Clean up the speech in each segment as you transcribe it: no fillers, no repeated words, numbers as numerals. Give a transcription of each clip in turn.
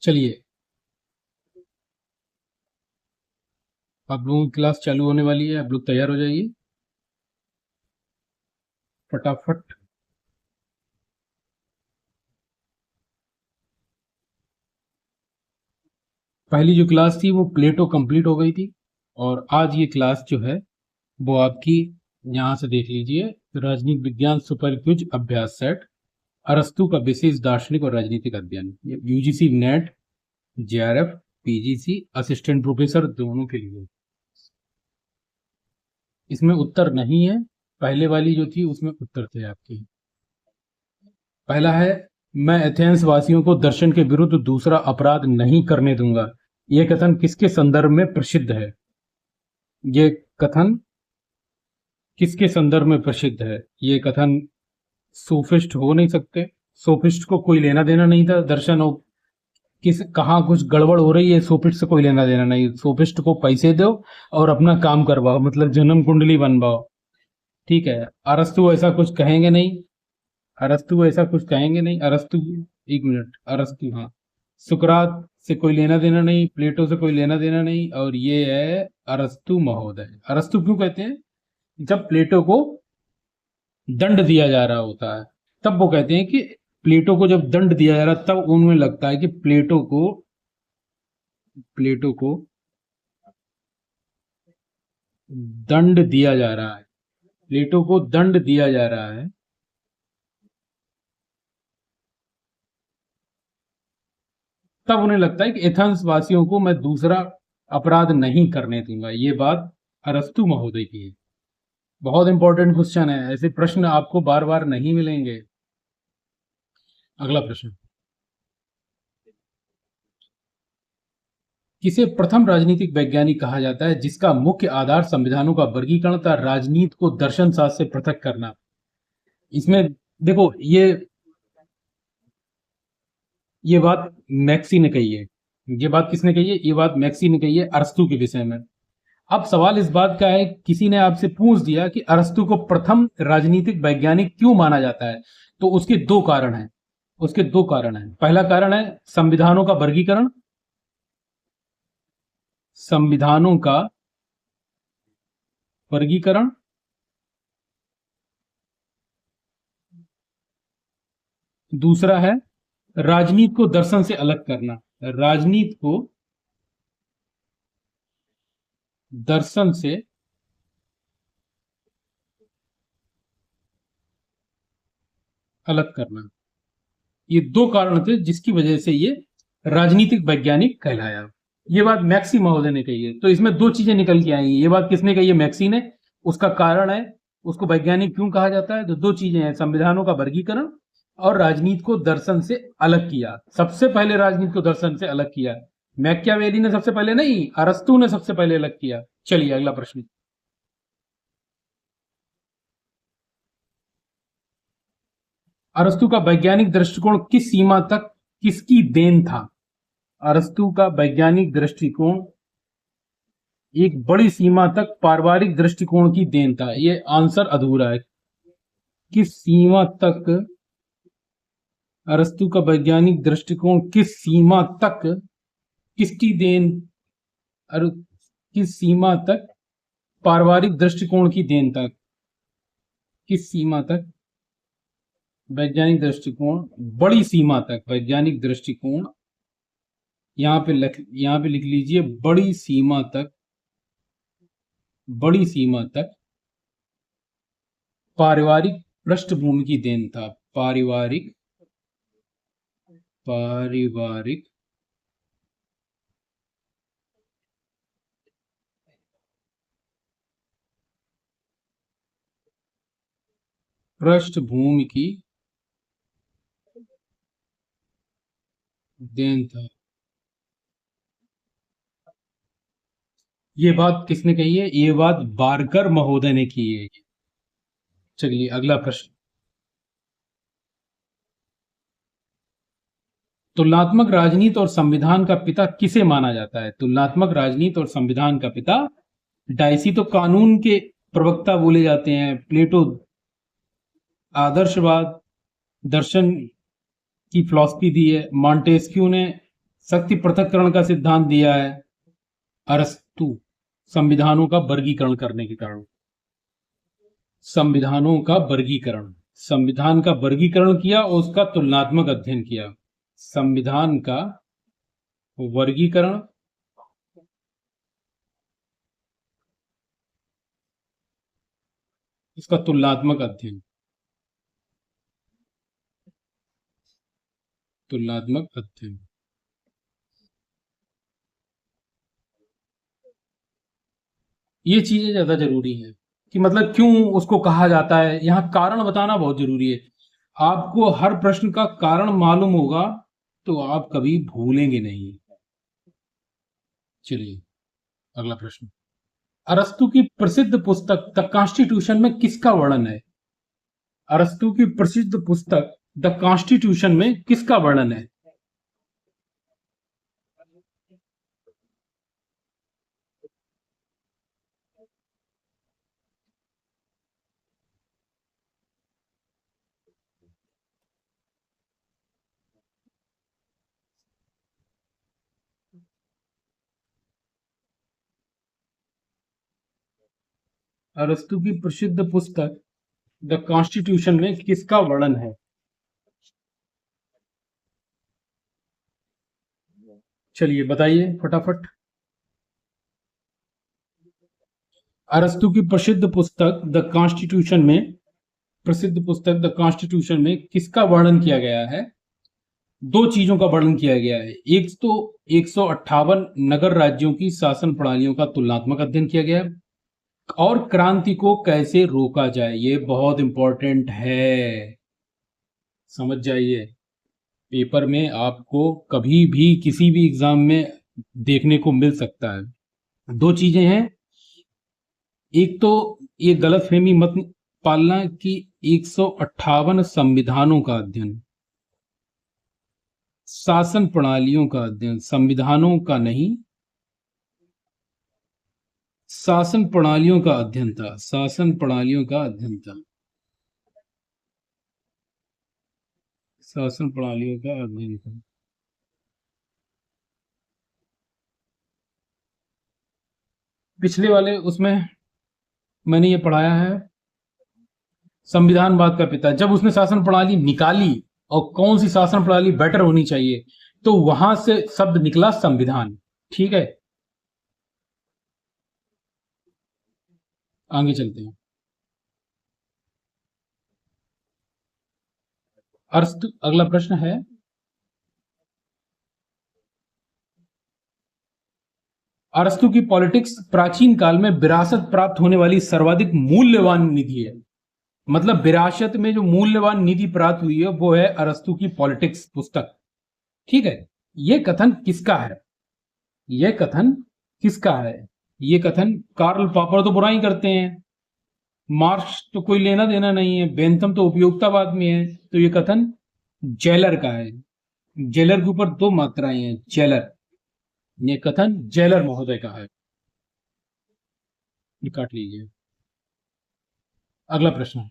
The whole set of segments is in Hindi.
चलिए, आप लोगों की क्लास चालू होने वाली है। आप लोग तैयार हो जाइए फटाफट। पहली जो क्लास थी वो प्लेटो कंप्लीट हो गई थी, और आज ये क्लास जो है वो आपकी, यहाँ से देख लीजिए, राजनीति विज्ञान सुपर क्विज अभ्यास सेट, अरस्तु का विशेष दार्शनिक और राजनीतिक अध्ययन, UGC net, JRF, PGC, assistant professor दोनों के लिए। इसमें उत्तर नहीं है, पहले वाली जो थी उसमें उत्तर थे आपके। पहला है, मैं एथेंस वासियों को दर्शन के विरुद्ध दूसरा अपराध नहीं करने दूंगा। यह कथन किसके संदर्भ में प्रसिद्ध है? ये कथन किसके संदर्भ में प्रसिद्ध है? ये कथन सोफिस्ट हो नहीं सकते। सोफिस्ट को कोई लेना देना नहीं था दर्शन और किस कहाँ कुछ गड़बड़ हो रही है, सोफिस्ट से कोई लेना देना नहीं। सोफिस्ट को पैसे दो और अपना काम करवाओ, मतलब जन्म कुंडली बनवाओ। ठीक है, अरस्तु ऐसा कुछ कहेंगे नहीं। अरस्तु ऐसा कुछ कहेंगे नहीं। अरस्तु, एक मिनट, अरस्तु, हाँ, सुकरात से कोई लेना देना नहीं, प्लेटो से कोई लेना देना नहीं, और ये है अरस्तु महोदय। अरस्तु क्यों कहते हैं? जब प्लेटो को दंड दिया जा रहा होता है तब वो कहते हैं कि प्लेटो को जब दंड दिया जा रहा है तब उनमें लगता है कि प्लेटो को दंड दिया जा रहा है। प्लेटो को दंड दिया जा रहा है, तब उन्हें लगता है कि एथेंस वासियों को मैं दूसरा अपराध नहीं करने दूंगा। ये बात अरस्तु महोदय की है। बहुत इंपॉर्टेंट क्वेश्चन है, ऐसे प्रश्न आपको बार बार नहीं मिलेंगे। अगला प्रश्न, किसे प्रथम राजनीतिक वैज्ञानिक कहा जाता है जिसका मुख्य आधार संविधानों का वर्गीकरण था, राजनीति को दर्शन शास्त्र से पृथक करना? इसमें देखो, ये बात मैक्सी ने कही है। ये बात किसने कही है? ये बात मैक्सी ने कही है अरस्तु के विषय में। अब सवाल इस बात का है, किसी ने आपसे पूछ दिया कि अरस्तु को प्रथम राजनीतिक वैज्ञानिक क्यों माना जाता है, तो उसके दो कारण हैं। उसके दो कारण हैं। पहला कारण है संविधानों का वर्गीकरण। संविधानों का वर्गीकरण। दूसरा है राजनीति को दर्शन से अलग करना। राजनीति को दर्शन से अलग करना। ये दो कारण थे जिसकी वजह से ये राजनीतिक वैज्ञानिक कहलाया। ये बात मैक्सी महोदय ने कही है। तो इसमें दो चीजें निकल के आएंगी। ये बात किसने कही है? मैक्सी ने। उसका कारण है, उसको वैज्ञानिक क्यों कहा जाता है, तो दो चीजें हैं, संविधानों का वर्गीकरण और राजनीति को दर्शन से अलग किया। सबसे पहले राजनीति को दर्शन से अलग किया मैकियावेली ने, सबसे पहले नहीं, अरस्तु ने सबसे पहले अलग किया। चलिए अगला प्रश्न, अरस्तु का वैज्ञानिक दृष्टिकोण किस सीमा तक किसकी देन था? अरस्तु का वैज्ञानिक दृष्टिकोण एक बड़ी सीमा तक पारिवारिक दृष्टिकोण की देन था। ये आंसर अधूरा है। किस सीमा तक अरस्तु का वैज्ञानिक दृष्टिकोण किस सीमा तक किसकी देन, और किस सीमा तक पारिवारिक दृष्टिकोण की देन था? किस सीमा तक वैज्ञानिक दृष्टिकोण, बड़ी सीमा तक वैज्ञानिक दृष्टिकोण, यहाँ पे लिख लीजिए, बड़ी सीमा तक, बड़ी सीमा तक पारिवारिक पृष्ठभूमि की देन था। पारिवारिक पारिवारिक पृष्ठभूमि की देन था। ये बात किसने कही है? ये बात बारकर महोदय ने की है। चलिए अगला प्रश्न, तुलनात्मक राजनीति और संविधान का पिता किसे माना जाता है? तुलनात्मक राजनीति और संविधान का पिता, डायसी तो कानून के प्रवक्ता बोले जाते हैं, प्लेटो आदर्शवाद दर्शन की फिलॉसफी दी है, मॉन्टेस्क्यू ने शक्ति पृथक्करण का सिद्धांत दिया है अरस्तु, संविधानों का वर्गीकरण करने के कारण। संविधानों का वर्गीकरण, संविधान का वर्गीकरण किया और उसका तुलनात्मक अध्ययन किया। संविधान का वर्गीकरण, इसका तुलनात्मक अध्ययन, तुलनात्मक अध्ययन। ये चीजें ज्यादा जरूरी है कि मतलब क्यों उसको कहा जाता है, यहाँ कारण बताना बहुत जरूरी है। आपको हर प्रश्न का कारण मालूम होगा तो आप कभी भूलेंगे नहीं। चलिए अगला प्रश्न। अरस्तु की प्रसिद्ध पुस्तक द कॉन्स्टिट्यूशन में किसका वर्णन है? अरस्तु की प्रसिद्ध पुस्तक द कॉन्स्टिट्यूशन में किसका वर्णन है? अरस्तु की प्रसिद्ध पुस्तक द कॉन्स्टिट्यूशन में किसका वर्णन है? चलिए बताइए फटाफट। अरस्तु की प्रसिद्ध पुस्तक द कॉन्स्टिट्यूशन में, प्रसिद्ध पुस्तक द कॉन्स्टिट्यूशन में किसका वर्णन किया गया है? दो चीजों का वर्णन किया गया है। एक तो 158 नगर राज्यों की शासन प्रणालियों का तुलनात्मक अध्ययन किया गया है, और क्रांति को कैसे रोका जाए, ये बहुत इंपॉर्टेंट है, समझ जाइए। पेपर में आपको कभी भी किसी भी एग्जाम में देखने को मिल सकता है। दो चीजें हैं, एक तो ये गलतफहमी मत पालना कि 158 संविधानों का अध्ययन, शासन प्रणालियों का अध्ययन, संविधानों का नहीं, शासन प्रणालियों का अध्ययन था, शासन प्रणालियों का अध्ययन था, शासन प्रणालियों का अध्ययन था। पिछले वाले उसमें मैंने ये पढ़ाया है, संविधानवाद का पिता, जब उसने शासन प्रणाली निकाली और कौन सी शासन प्रणाली बेटर होनी चाहिए, तो वहां से शब्द निकला संविधान। ठीक है, आगे चलते हैं। अरस्तु, अगला प्रश्न है, अरस्तु की पॉलिटिक्स प्राचीन काल में विरासत प्राप्त होने वाली सर्वाधिक मूल्यवान निधि है। मतलब विरासत में जो मूल्यवान निधि प्राप्त हुई है वो है अरस्तु की पॉलिटिक्स पुस्तक। ठीक है, ये कथन किसका है? ये कथन किसका है? ये कथन कार्ल पॉपर तो बुराई करते हैं, मार्क्स तो कोई लेना देना नहीं है, बेंथम तो उपयोगितावाद में है, तो ये कथन जेलर का है। जेलर के ऊपर दो मात्राएं हैं, जेलर, ये कथन जेलर महोदय का है। ये काट लीजिए। अगला प्रश्न,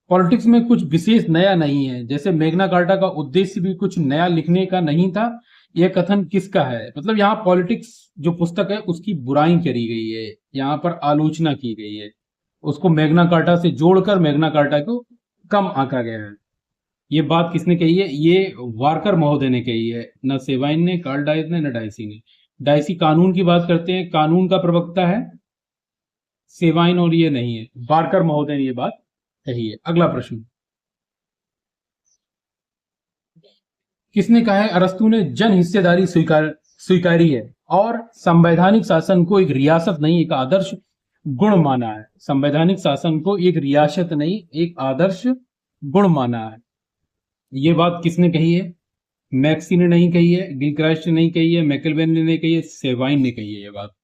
पॉलिटिक्स में कुछ विशेष नया नहीं है, जैसे मैग्ना कार्टा का उद्देश्य भी कुछ नया लिखने का नहीं था, यह कथन किसका है? मतलब यहाँ पॉलिटिक्स जो पुस्तक है उसकी बुराई करी गई है, यहाँ पर आलोचना की गई है, उसको मैग्ना कार्टा से जोड़कर मैग्ना कार्टा को कम आंका गया है। ये बात किसने कही है? ये वारकर महोदय ने कही है, न सेवाइन ने, कार्ल डाइस ने, न डाइसी ने। डाइसी कानून की बात करते हैं, कानून का प्रवक्ता है सेवाइन, और ये नहीं है, वारकर महोदय ने ये बात कही है। अगला प्रश्न, किसने कहा है अरस्तु ने जन हिस्सेदारी स्वीकारी है और संवैधानिक शासन को एक रियासत नहीं एक आदर्श गुण माना है? संवैधानिक शासन को एक रियासत नहीं एक आदर्श गुण माना है, ये बात किसने कही है? मैक्सी ने नहीं कही है, गिलक्राइस्ट ने नहीं कही है, मैकलबेन ने नहीं कही है, सेवाइन ने कही है ये बात।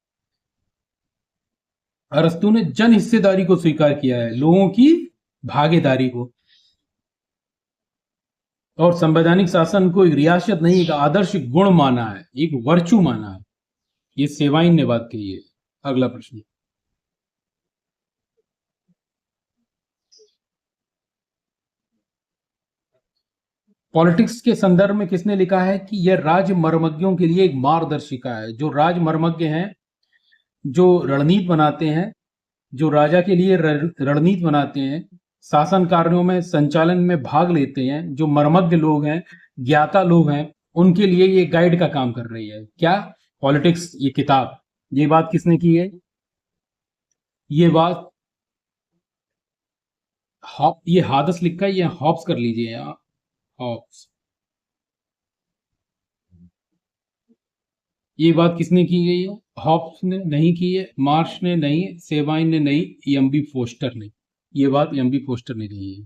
अरस्तु ने जन हिस्सेदारी को स्वीकार किया है, लोगों की भागीदारी को, और संवैधानिक शासन को एक रियासत नहीं एक आदर्श गुण माना है, एक वर्चू माना है, ये सेवाइन ने बात कही है। अगला प्रश्न, पॉलिटिक्स के संदर्भ में किसने लिखा है कि यह राजमर्मज्ञों के लिए एक मार्गदर्शिका है। जो राजमर्मज्ञ हैं, जो रणनीति बनाते हैं, जो राजा के लिए रणनीति बनाते हैं, शासन कार्यों में संचालन में भाग लेते हैं, जो मर्मज्ञ लोग हैं, ज्ञाता लोग हैं, उनके लिए ये गाइड का काम कर रही है। क्या? पॉलिटिक्स, ये किताब। ये बात किसने की है? ये बात ये हादस लिखा है, ये हॉब्स कर लीजिए यहाँ, हॉब्स। ये बात किसने की गई है? हॉब्स ने नहीं की है, मार्श ने नहीं, सेवाइन ने नहीं, एम.बी. फोस्टर ने। ये बात एम.बी. फोस्टर ने कही है।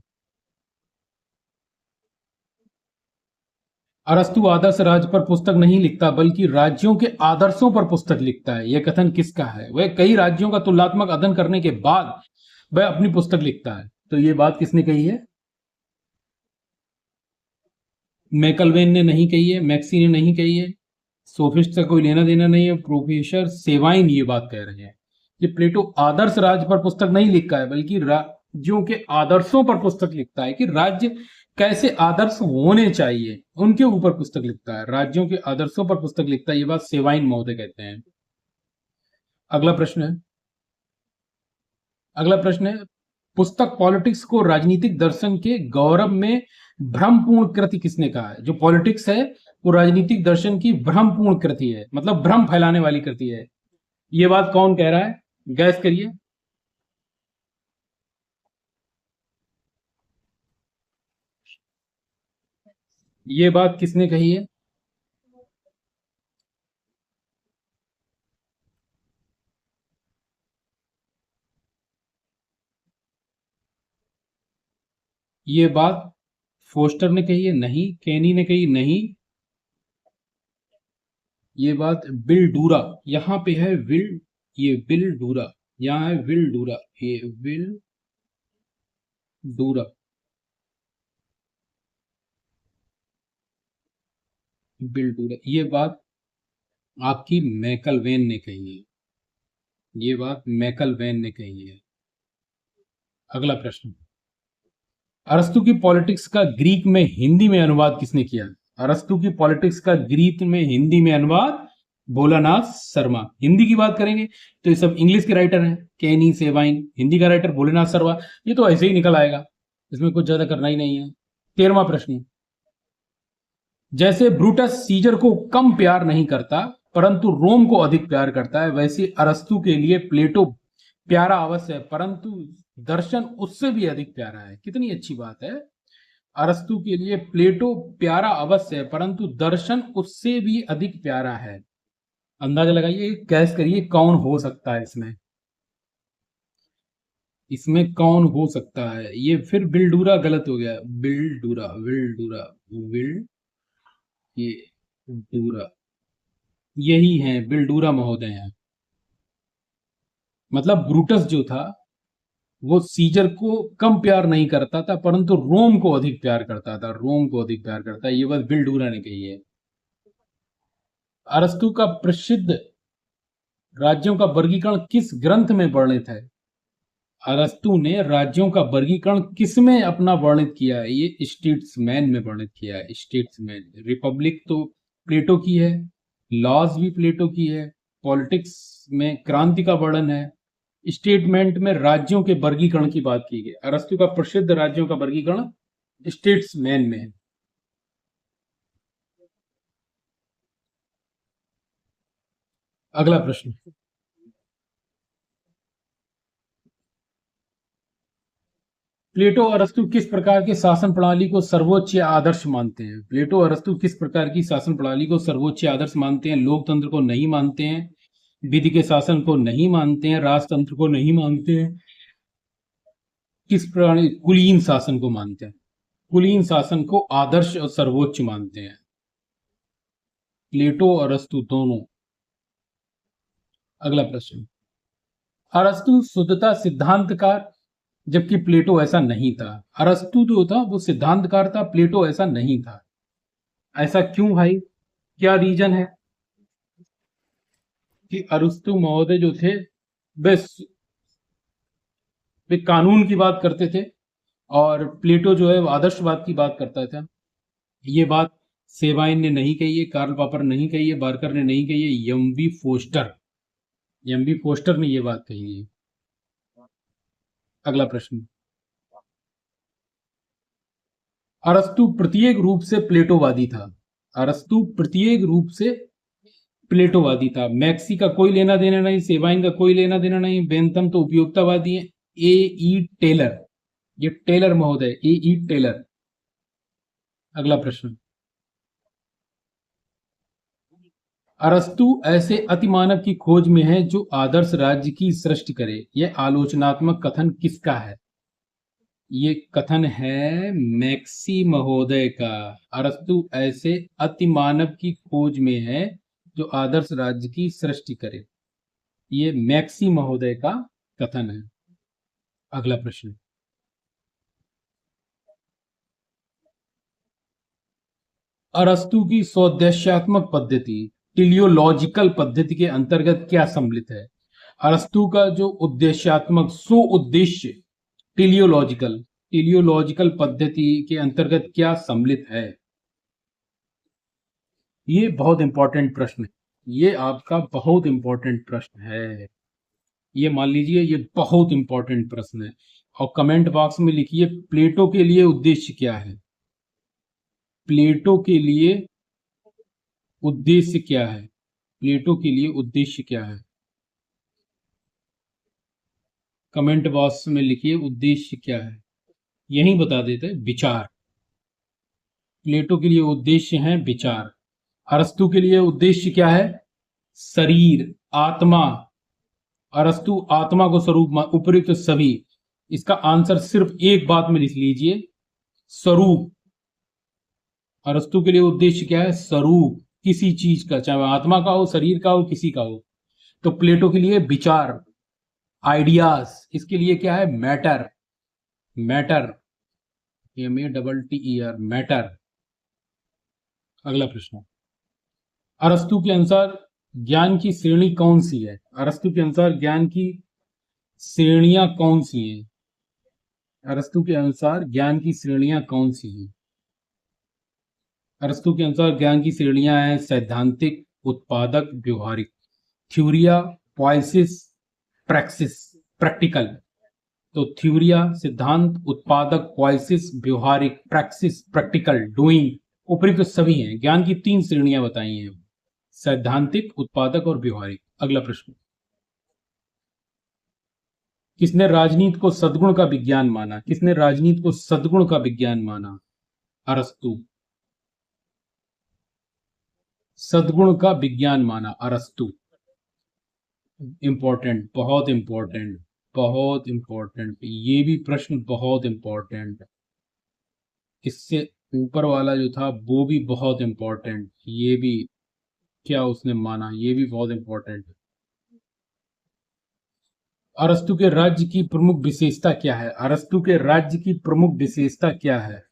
अरस्तु आदर्श राज्य पर पुस्तक नहीं लिखता बल्कि राज्यों के आदर्शों पर पुस्तक लिखता है। यह कथन किसका है? वह कई राज्यों का तुलनात्मक अध्ययन करने के बाद वह अपनी पुस्तक लिखता है। तो ये बात किसने कही है? मैकलवेन ने नहीं कही है, मैक्सी ने नहीं कही है, सोफिस्ट का कोई लेना देना नहीं है, प्रोफेसर सेवाइन ये बात कह रहे हैं कि प्लेटो आदर्श राज्य पर पुस्तक नहीं लिखता है बल्कि राज्यों के आदर्शों पर पुस्तक लिखता है, कि राज्य कैसे आदर्श होने चाहिए उनके ऊपर पुस्तक लिखता है, राज्यों के आदर्शों पर पुस्तक लिखता है। ये बात सेवाइन महोदय कहते हैं। अगला प्रश्न है, पुस्तक पॉलिटिक्स को राजनीतिक दर्शन के गौरव में भ्रमपूर्ण कृति किसने कहा है? जो पॉलिटिक्स है वो राजनीतिक दर्शन की भ्रमपूर्ण कृति है, मतलब भ्रम फैलाने वाली कृति है। ये बात कौन कह रहा है? गैस करिए। ये बात किसने कही है? ये बात फोस्टर ने कही है? नहीं। केनी ने कही? नहीं। ये बात विल डूरा, यहां पे है विल, ये विल डूरा, यहां है विल डूरा, ये विल डूरा, विल डूरा। ये बात आपकी मैकलवेन ने कही है। ये बात मैकलवेन ने कही है। अगला प्रश्न, अरस्तु की पॉलिटिक्स का ग्रीक में हिंदी में अनुवाद किसने किया? अरस्तु की पॉलिटिक्स का ग्रीक में हिंदी में अनुवाद भोलानाथ शर्मा। हिंदी की बात करेंगे तो ये सब इंग्लिश के राइटर हैं, केनी, सेवाइन। हिंदी का राइटर भोलेनाथ शर्मा। ये तो ऐसे ही निकल आएगा, इसमें कुछ ज्यादा करना ही नहीं है। 13वां प्रश्न, जैसे ब्रूटस सीजर को कम प्यार नहीं करता परंतु रोम को अधिक प्यार करता है, वैसे अरस्तु के लिए प्लेटो प्यारा अवश्य है परंतु दर्शन उससे भी अधिक प्यारा है। कितनी अच्छी बात है। अरस्तु के लिए प्लेटो प्यारा अवश्य है परंतु दर्शन उससे भी अधिक प्यारा है। अंदाजा लगाइए, गैस करिए कौन हो सकता है इसमें। इसमें कौन हो सकता है? ये फिर बिल्डूरा गलत हो गया। बिल्डूरा, विल्डूरा, विल, ये डूरा, यही है, बिल्डूरा महोदय हैं। मतलब ब्रूटस जो था वो सीजर को कम प्यार नहीं करता था परंतु रोम को अधिक प्यार करता था, रोम को अधिक प्यार करता है। ये बात बिल्डूरा ने कही है। अरस्तु का प्रसिद्ध राज्यों का वर्गीकरण किस ग्रंथ में वर्णित है? अरस्तु ने राज्यों का वर्गीकरण किस में अपना वर्णित किया है? ये स्टेट्समैन में वर्णित किया है, स्टेट्समैन। रिपब्लिक तो प्लेटो की है, लॉज भी प्लेटो की है, पॉलिटिक्स में क्रांति का वर्णन है, स्टेटमेंट में राज्यों के वर्गीकरण की बात की गई। अरस्तु का प्रसिद्ध राज्यों का वर्गीकरण स्टेट्समैन में है। अगला प्रश्न, प्लेटो और अरस्तु किस प्रकार की शासन प्रणाली को सर्वोच्च या आदर्श मानते हैं? प्लेटो और अरस्तु किस प्रकार की शासन प्रणाली को सर्वोच्च या आदर्श मानते हैं? लोकतंत्र को नहीं मानते हैं, विधि के शासन को नहीं मानते हैं, राजतंत्र को नहीं मानते हैं, किस प्रणाली? कुलीन शासन को मानते हैं। कुलीन शासन को आदर्श और सर्वोच्च मानते हैं प्लेटो और अरस्तु दोनों। अगला प्रश्न, अरस्तु शुद्धता सिद्धांतकार जबकि प्लेटो ऐसा नहीं था। अरस्तु जो था वो सिद्धांतकार था, प्लेटो ऐसा नहीं था। ऐसा क्यों भाई? क्या रीजन है कि अरस्तु महोदय जो थे वे कानून की बात करते थे और प्लेटो जो है वो आदर्शवाद की बात करता था? ये बात सेबाइन ने नहीं कही है, कार्ल पॉपर नहीं कही है, बार्कर ने नहीं कही है, एम बी फोस्टर ने ये बात कही है। अगला प्रश्न, अरस्तु प्रत्येक रूप से प्लेटोवादी था। अरस्तु प्रत्येक रूप से प्लेटोवादी था। मैक्सी का कोई लेना देना नहीं, सेबाइन का कोई लेना देना नहीं, बेंथम तो उपयोगितावादी है। ए ई टेलर, ये टेलर महोदय, ए ई टेलर। अगला प्रश्न, अरस्तु ऐसे अतिमानव की खोज में है जो आदर्श राज्य की सृष्टि करे। यह आलोचनात्मक कथन किसका है? ये कथन है मैक्सी महोदय का। अरस्तु ऐसे अतिमानव की खोज में है जो आदर्श राज्य की सृष्टि करे। ये मैक्सी महोदय का कथन है। अगला प्रश्न, अरस्तु की स्वोद्देश्यात्मक पद्धति टेलियोलॉजिकल पद्धति के अंतर्गत क्या सम्मिलित है? अरस्तु का जो उद्देश्यात्मक स्व उद्देश्य टेलियोलॉजिकल टेलियोलॉजिकल पद्धति के अंतर्गत क्या सम्मिलित है? ये बहुत इंपॉर्टेंट प्रश्न है। ये आपका बहुत इंपॉर्टेंट प्रश्न है। ये मान लीजिए, ये बहुत इंपॉर्टेंट प्रश्न है। और कमेंट बॉक्स में लिखिए, प्लेटो के लिए उद्देश्य क्या है? प्लेटो के लिए उद्देश्य क्या है? प्लेटो के लिए उद्देश्य क्या है? कमेंट बॉक्स में लिखिए, उद्देश्य क्या है। यही बता देते हैं, विचार। प्लेटो के लिए उद्देश्य है विचार। अरस्तु के लिए उद्देश्य क्या है? शरीर, आत्मा। अरस्तु आत्मा को स्वरूप उपयुक्त सभी। इसका आंसर सिर्फ एक बात में लिख लीजिए, स्वरूप। अरस्तु के लिए उद्देश्य क्या है? स्वरूप किसी चीज का, चाहे वह आत्मा का हो, शरीर का हो, किसी का हो। तो प्लेटो के लिए विचार, आइडियाज। इसके लिए क्या है? मैटर। Matter, MATTER, matter. अगला प्रश्न, अरस्तु के अनुसार ज्ञान की श्रेणी कौन सी है? अरस्तु के अनुसार ज्ञान की श्रेणियां कौन सी हैं? अरस्तु के अनुसार ज्ञान की श्रेणियां कौन सी हैं? अरस्तु के अनुसार ज्ञान की श्रेणियां हैं सैद्धांतिक, उत्पादक, व्यवहारिक। थ्योरिया, पॉइसिस, प्रैक्सिस, प्रैक्टिकल। तो थ्योरिया सिद्धांत, उत्पादक, पॉइसिस व्यवहारिक, प्रैक्सिस प्रैक्टिकल, डूइंग। उपयुक्त सभी हैं। ज्ञान की 3 श्रेणियां बताई हैं, सैद्धांतिक, उत्पादक और व्यवहारिक। अगला प्रश्न, किसने राजनीति को सद्गुण का विज्ञान माना? किसने राजनीति को सद्गुण का विज्ञान माना? अरस्तु। सद्गुण का विज्ञान माना अरस्तु। इंपॉर्टेंट, बहुत इंपॉर्टेंट, बहुत इंपॉर्टेंट। ये भी प्रश्न बहुत इंपॉर्टेंट। इससे ऊपर वाला जो था वो भी बहुत इंपॉर्टेंट। ये भी, क्या उसने माना, ये भी बहुत इंपॉर्टेंट है। अरस्तु के राज्य की प्रमुख विशेषता क्या है? अरस्तु के राज्य की प्रमुख विशेषता क्या है?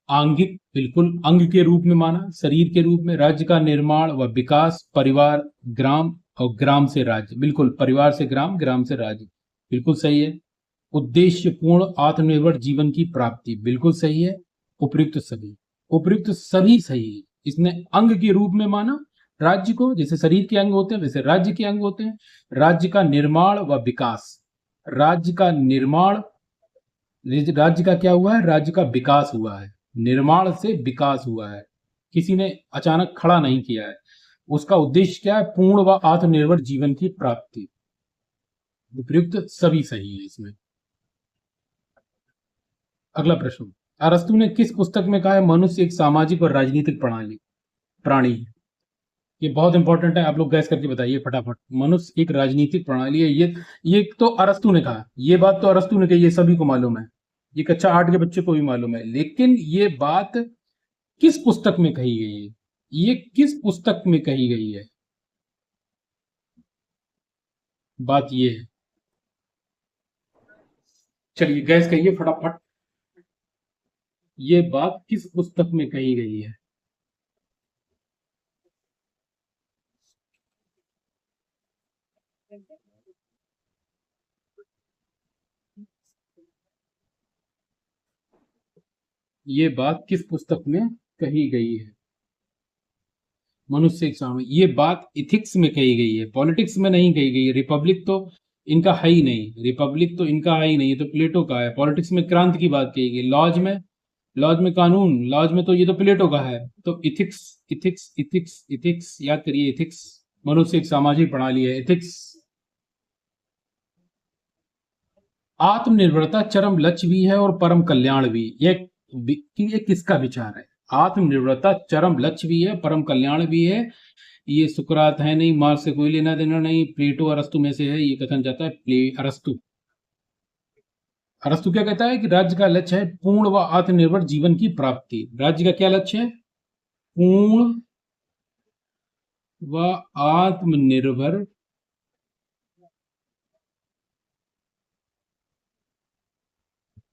आंगिक, बिल्कुल अंग के रूप में माना, शरीर के रूप में। राज्य का निर्माण व विकास, परिवार, ग्राम और ग्राम से राज्य। बिल्कुल, परिवार से ग्राम, ग्राम से राज्य। बिल्कुल सही है। उद्देश्य पूर्ण आत्मनिर्भर जीवन की प्राप्ति। बिल्कुल सही है। उपयुक्त सभी, उपयुक्त सभी सही है। इसने अंग के रूप में माना राज्य को, जैसे शरीर के अंग होते हैं वैसे राज्य के अंग होते हैं। राज्य का निर्माण व विकास, राज्य का निर्माण, राज्य का क्या हुआ है? राज्य का विकास हुआ है। निर्माण से विकास हुआ है, किसी ने अचानक खड़ा नहीं किया है। उसका उद्देश्य क्या है? पूर्ण व आत्मनिर्भर जीवन की प्राप्ति। उपयुक्त सभी सही है इसमें। अगला प्रश्न, अरस्तु ने किस पुस्तक में कहा है मनुष्य एक सामाजिक और राजनीतिक प्राणी है? ये बहुत इंपॉर्टेंट है, आप लोग गैस करके बताइए फटाफट। मनुष्य एक राजनीतिक प्रणाली है, ये तो अरस्तु ने कहा। ये बात तो अरस्तु ने कही, ये सभी को मालूम है। ये कक्षा 8 के बच्चे को भी मालूम है। लेकिन ये बात किस पुस्तक में कही गई है? ये किस पुस्तक में कही गई है? बात ये है। चलिए गैस करिए फटाफट, ये बात किस पुस्तक में कही गई है? ये बात किस पुस्तक में कही गई है? मनुष्य एक सामने, ये बात इथिक्स में कही गई है, पॉलिटिक्स में नहीं कही गई है। रिपब्लिक तो इनका है ही नहीं, रिपब्लिक तो इनका है ही नहीं, ये तो प्लेटो का है। पॉलिटिक्स में क्रांति की बात कही गई, लॉज में कानून, लॉज में तो ये तो प्लेटो का है। तो इथिक्स, इथिक्स, इथिक्स, इथिक्स याद करिए, इथिक्स मनुष्य एक सामाजिक प्रणाली है। इथिक्स। आत्मनिर्भरता चरम लक्ष्य भी है और परम कल्याण भी। ये किसका विचार है? आत्मनिर्भरता चरम लक्ष्य भी है, परम कल्याण भी है। ये सुकरात है नहीं, मार्क्स से कोई लेना देना नहीं, प्लेटो अरस्तु में से है। ये कथन जाता है अरस्तु। अरस्तु क्या कहता है कि राज्य का लक्ष्य है पूर्ण व आत्मनिर्भर जीवन की प्राप्ति। राज्य का क्या लक्ष्य है? पूर्ण व आत्मनिर्भर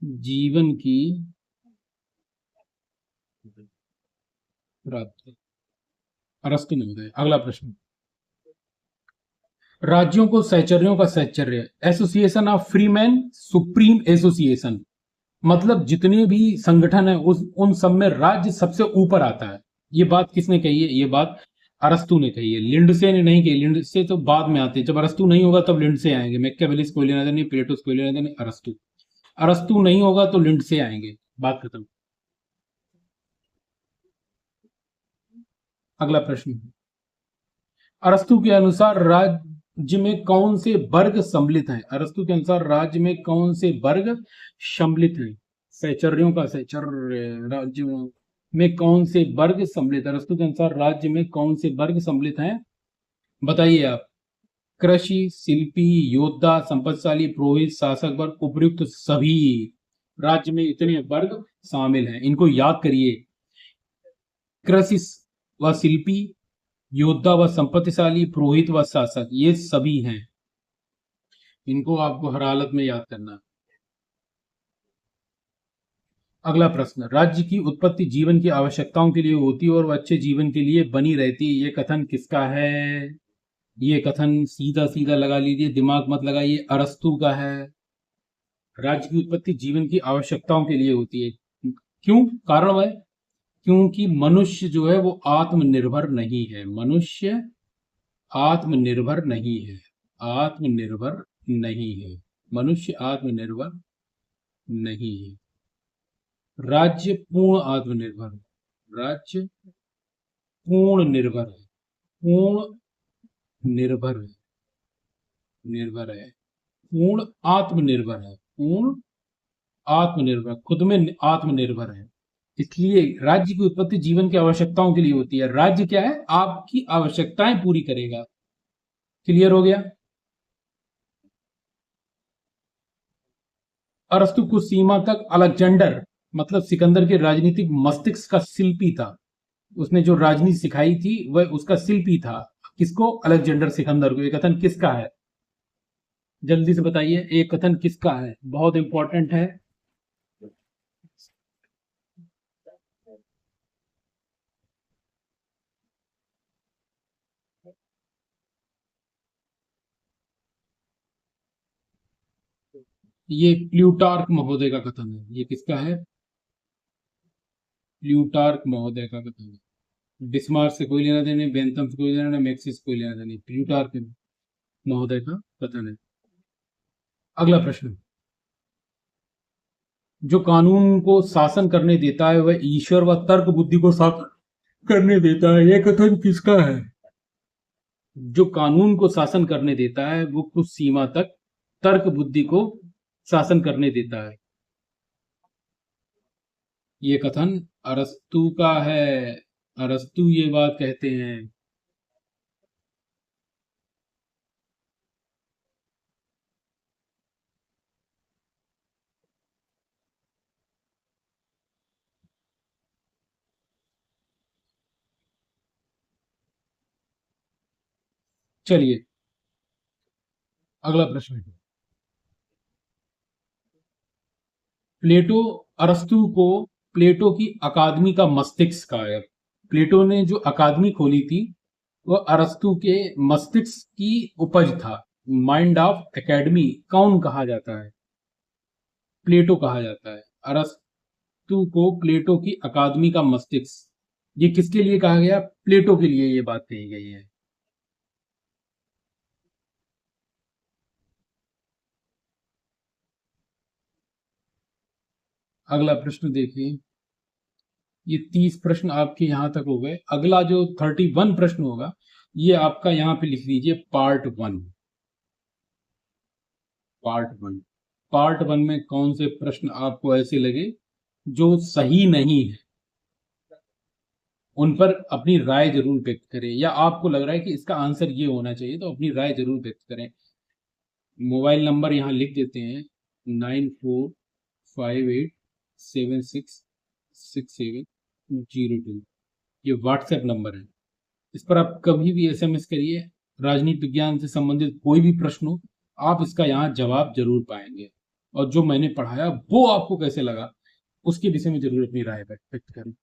जीवन की प्राप्ति। अरस्तु महोदय। अगला प्रश्न, राज्यों को सहचर्यों का सहचर्य, association of free man supreme association, मतलब जितने भी संगठन है उन सब में राज्य सबसे ऊपर आता है। ये बात किसने कही है? ये बात अरस्तु ने कही है, लिंडसे ने नहीं कही। लिंडसे तो बाद में आते हैं, जब अरस्तु नहीं होगा तब लिंडसे आएंगे। मैकियावेली कोई लेना देना नहीं, प्लेटो कोई लेना देना नहीं, अरस्तु। अरस्तु नहीं होगा तो लिंडसे आएंगे, बात खत्म। अगला प्रश्न, अरस्तु के अनुसार राज्य में कौन से वर्ग सम्मिलित हैं? अरस्तु के अनुसार राज्य में कौन से वर्ग सम्मिलित हैं? सहचर्यों का सहचर्य, राज्य में कौन से वर्ग सम्मिलित? अरस्तु के अनुसार राज्य में कौन से वर्ग सम्मिलित हैं? बताइए आप। कृषि, शिल्पी, योद्धा, संपत्तिशाली, पुरोहित, शासक वर्ग, उपयुक्त सभी। राज्य में इतने वर्ग शामिल हैं, इनको याद करिए। कृषि व शिल्पी, योद्धा व संपत्तिशाली, पुरोहित व शासक, ये सभी हैं। इनको आपको हर हालत में याद करना। अगला प्रश्न, राज्य की उत्पत्ति जीवन की आवश्यकताओं के लिए होती है और वह अच्छे जीवन के लिए बनी रहती है। ये कथन किसका है? ये कथन सीधा सीधा लगा लीजिए, दिमाग मत लगाइए, अरस्तु का है। राज्य की उत्पत्ति जीवन की आवश्यकताओं के लिए होती है। क्यों? कारण वह, क्योंकि मनुष्य जो है वो आत्मनिर्भर नहीं है। मनुष्य आत्मनिर्भर नहीं है, आत्मनिर्भर नहीं है, मनुष्य आत्मनिर्भर नहीं है। राज्य पूर्ण आत्मनिर्भर है, राज्य पूर्ण निर्भर है, पूर्ण निर्भर है, निर्भर है, पूर्ण आत्मनिर्भर है, पूर्ण आत्मनिर्भर, खुद में आत्मनिर्भर है। इसलिए राज्य की उत्पत्ति जीवन की आवश्यकताओं के लिए होती है। राज्य क्या है? आपकी आवश्यकताएं पूरी करेगा। क्लियर हो गया? अरस्तु कुछ सीमा तक अलेक्जेंडर मतलब सिकंदर के राजनीतिक मस्तिष्क का शिल्पी था। उसने जो राजनीति सिखाई थी वह उसका शिल्पी था। किसको? अलेक्जेंडर सिकंदर को। ये कथन किसका है? जल्दी से बताइए, ये कथन किसका है? बहुत इंपॉर्टेंट है। ये प्लूटार्क महोदय का कथन है। ये किसका है? प्लूटार्क महोदय का कथन है। बिस्मार्क से कोई लेना देना नहीं, बेंथम से कोई लेना नहीं, मैक्सिस कोई लेना देना नहीं, प्लूटार्क महोदय का कथन है। अगला प्रश्न, जो कानून को शासन करने देता है वह ईश्वर व तर्क बुद्धि को शासन करने देता है। यह कथन किसका है? जो कानून को शासन करने देता है वो कुछ सीमा तक तर्क बुद्धि को शासन करने देता है। ये कथन अरस्तु का है। अरस्तु ये बात कहते हैं। चलिए अगला प्रश्न, प्लेटो अरस्तु को प्लेटो की अकादमी का मस्तिष्क कहा है। प्लेटो ने जो अकादमी खोली थी वह अरस्तु के मस्तिष्क की उपज था। माइंड ऑफ एकेडमी कौन कहा जाता है? प्लेटो कहा जाता है। अरिस्तु को प्लेटो की अकादमी का मस्तिष्क, ये किसके लिए कहा गया? प्लेटो के लिए ये बात कही गई है। अगला प्रश्न देखिए, ये 30 प्रश्न आपके यहां तक हो गए। अगला जो 31 प्रश्न होगा, ये आपका यहां पे लिख लीजिए पार्ट 1। पार्ट वन में कौन से प्रश्न आपको ऐसे लगे जो सही नहीं है, उन पर अपनी राय जरूर व्यक्त करें, या आपको लग रहा है कि इसका आंसर ये होना चाहिए तो अपनी राय जरूर व्यक्त करें। मोबाइल नंबर यहाँ लिख देते हैं 9458766702, ये व्हाट्सएप नंबर है। इस पर आप कभी भी एसएमएस करिए, राजनीति विज्ञान से संबंधित कोई भी प्रश्न हो, आप इसका यहाँ जवाब जरूर पाएंगे। और जो मैंने पढ़ाया वो आपको कैसे लगा, उसके विषय में जरूर अपनी राय व्यक्त करें।